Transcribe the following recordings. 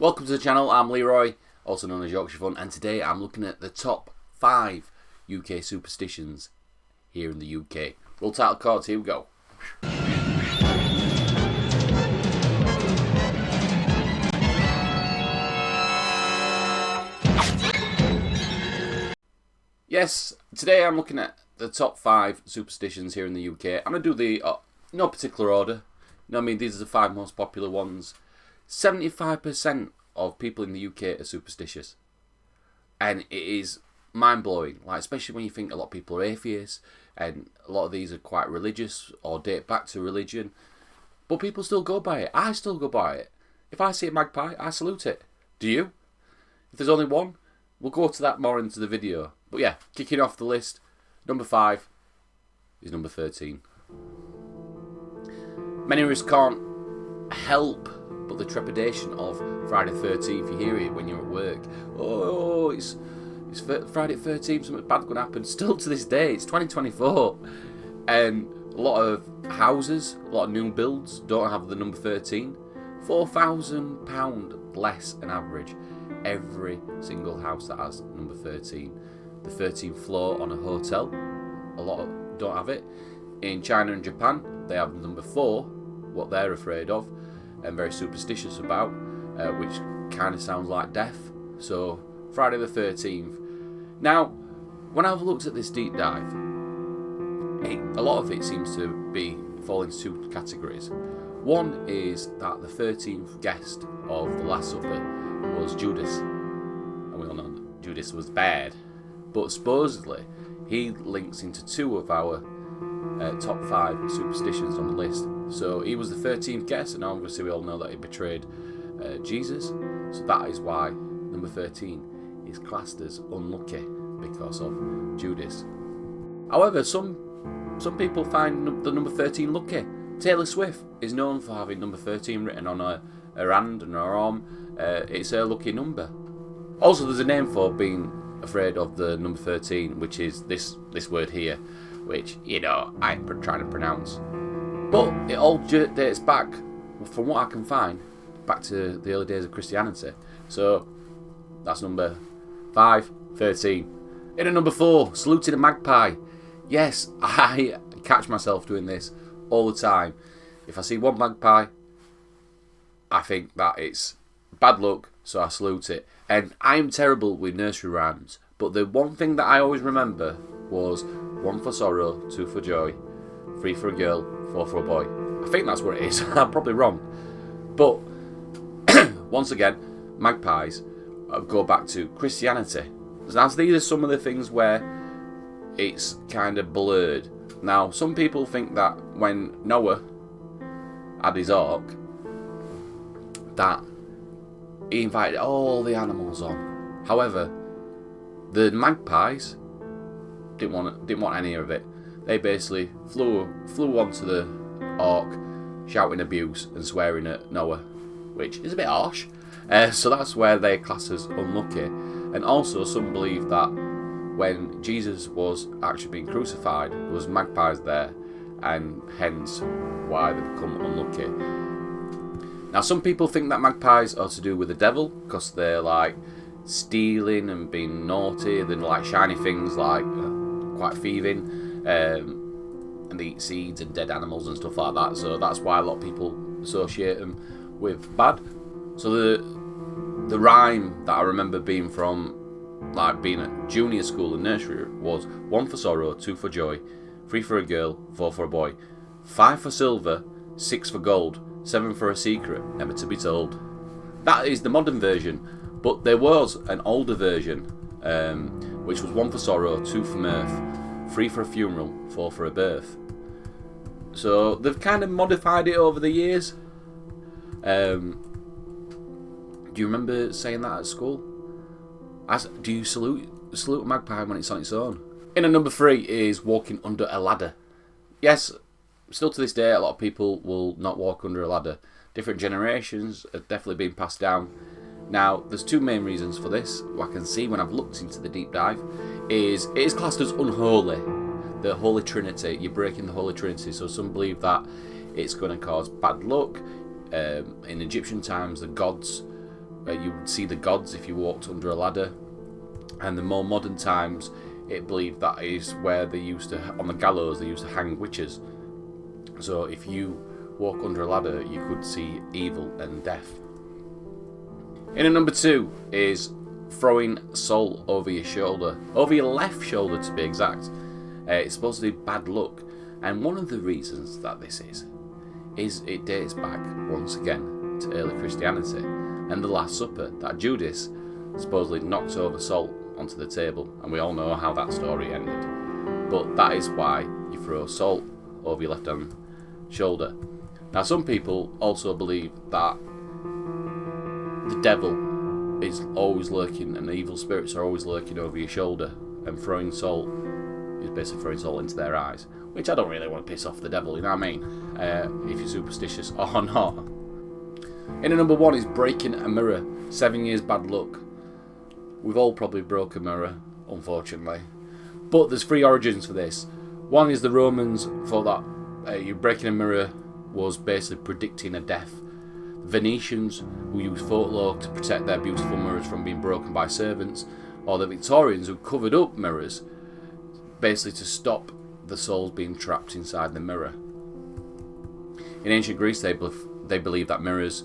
Welcome to the channel, I'm Leroy, also known as Yorkshire Fun, and today I'm looking at the top 5 UK superstitions here in the UK. Roll title cards, here we go. Yes, today I'm looking at the top 5 superstitions here in the UK. I'm going to do the, no particular order, these are the 5 most popular ones. 75% of people in the UK are superstitious, and it is mind-blowing, like especially when you think a lot of people are atheists and a lot of these are quite religious or date back to religion, but people still go by it. I still go by it. If I see a magpie, I salute it. Do you? If there's only one, we'll go to that more into the video. But yeah, kicking off the list, number 5 is number 13. Many of us can't help but the trepidation of Friday the 13th. You hear it when you're at work. Oh, it's Friday the 13th, something bad going to happen. Still to this day, it's 2024. And a lot of houses, a lot of new builds don't have the number 13. £4,000 less on average. Every single house that has number 13. The 13th floor on a hotel, a lot don't have it. In China and Japan, they have number 4, what they're afraid of and very superstitious about, which kind of sounds like death. So Friday the 13th. Now, when I've looked at this deep dive, a lot of it seems to be fall into 2 categories. One is that the 13th guest of the Last Supper was Judas, and we all know that Judas was bad, but supposedly he links into 2 of our top 5 superstitions on the list. So he was the 13th guest, and obviously we all know that he betrayed Jesus. So that is why number 13 is classed as unlucky because of Judas. However, some people find the number 13 lucky. Taylor Swift is known for having number 13 written on her hand and her arm. It's her lucky number. Also, there's a name for being afraid of the number 13, which is this word here, which, I ain't trying to pronounce. But it all dates back, from what I can find, back to the early days of Christianity. So that's number 5, 13. In at number 4, saluting a magpie. Yes, I catch myself doing this all the time. If I see one magpie, I think that it's bad luck, so I salute it. And I am terrible with nursery rhymes, but the one thing that I always remember was 1 for sorrow, 2 for joy, 3 for a girl, 4 for a boy. I think that's what it is. I'm probably wrong. But once again, magpies go back to Christianity. Now, these are some of the things where it's kind of blurred. Now, some people think that when Noah had his ark, that he invited all the animals on. However, the magpies didn't want any of it. They basically flew onto the ark, shouting abuse and swearing at Noah, which is a bit harsh. So that's where they're classed as unlucky. And also, some believe that when Jesus was actually being crucified, there was magpies there, and hence why they become unlucky. Now, some people think that magpies are to do with the devil because they're like stealing and being naughty. They're like shiny things, like quite thieving. And they eat seeds and dead animals and stuff like that, so that's why a lot of people associate them with bad. So the rhyme that I remember being from, like being at junior school and nursery, was 1 for sorrow, 2 for joy, 3 for a girl, 4 for a boy, 5 for silver, 6 for gold, 7 for a secret never to be told. That is the modern version, but there was an older version, which was 1 for sorrow, 2 for mirth, 3 for a funeral, 4 for a birth. So they've kind of modified it over the years. Do you remember saying that at school? Do you salute a magpie when it's on its own? In at number 3 is walking under a ladder. Yes, still to this day, a lot of people will not walk under a ladder. Different generations have definitely been passed down. Now, there's 2 main reasons for this. What I can see when I've looked into the deep dive is it is classed as unholy. The Holy Trinity, you're breaking the Holy Trinity. So some believe that it's going to cause bad luck. In Egyptian times, the gods you would see the gods if you walked under a ladder. And the more modern times, it believed that is where they used to, on the gallows, they used to hang witches. So if you walk under a ladder, you could see evil and death. In at number 2 is throwing salt over your shoulder, over your left shoulder to be exact. It's supposed to be bad luck, and one of the reasons that this is it dates back once again to early Christianity and the Last Supper, that Judas supposedly knocked over salt onto the table, and we all know how that story ended. But that is why you throw salt over your left hand shoulder. Now, some people also believe that the devil is always lurking and the evil spirits are always lurking over your shoulder, and throwing salt is basically throwing salt into their eyes, which I don't really want to piss off the devil, you know what I mean? If you're superstitious or not. In at number 1 is breaking a mirror. 7 years bad luck. We've all probably broke a mirror, unfortunately. But there's 3 origins for this. One is the Romans thought that you breaking a mirror was basically predicting a death. The Venetians, who used folklore to protect their beautiful mirrors from being broken by servants, or the Victorians, who covered up mirrors basically to stop the souls being trapped inside the mirror. In ancient Greece, they believed that mirrors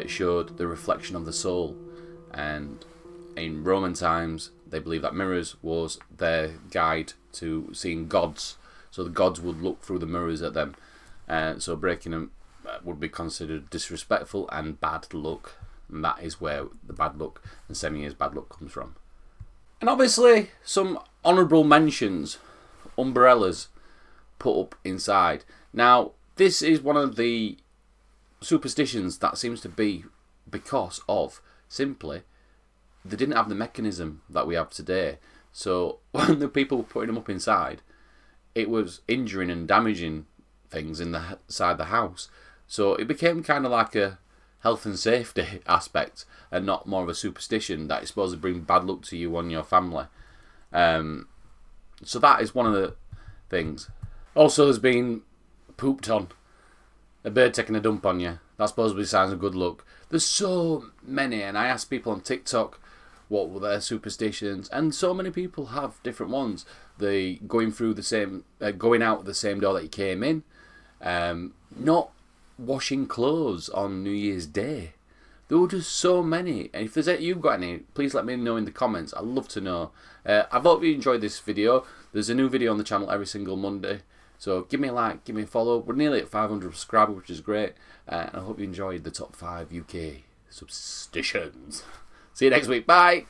showed the reflection of the soul, and in Roman times, they believed that mirrors was their guide to seeing gods. So the gods would look through the mirrors at them. So breaking them would be considered disrespectful and bad luck. And that is where the bad luck and 7 years bad luck comes from. And obviously, some honourable mentions. Umbrellas put up inside. Now, this is one of the superstitions that seems to be because of simply they didn't have the mechanism that we have today. So when the people were putting them up inside, it was injuring and damaging things inside the house. So it became kind of like a health and safety aspect and not more of a superstition that is supposed to bring bad luck to you and your family. So that is one of the things. Also, there's been pooped on. A bird taking a dump on you. That's supposed to be signs of good luck. There's so many, and I asked people on TikTok what were their superstitions, and so many people have different ones. They going out the same door that you came in. Not washing clothes on New Year's Day. There were just so many, and if you've got any, please let me know in the comments. I'd love to know. I hope you enjoyed this video. There's a new video on the channel every single Monday, so give me a like, give me a follow. We're nearly at 500 subscribers, which is great, and I hope you enjoyed the top 5 UK superstitions. See you next week. Bye.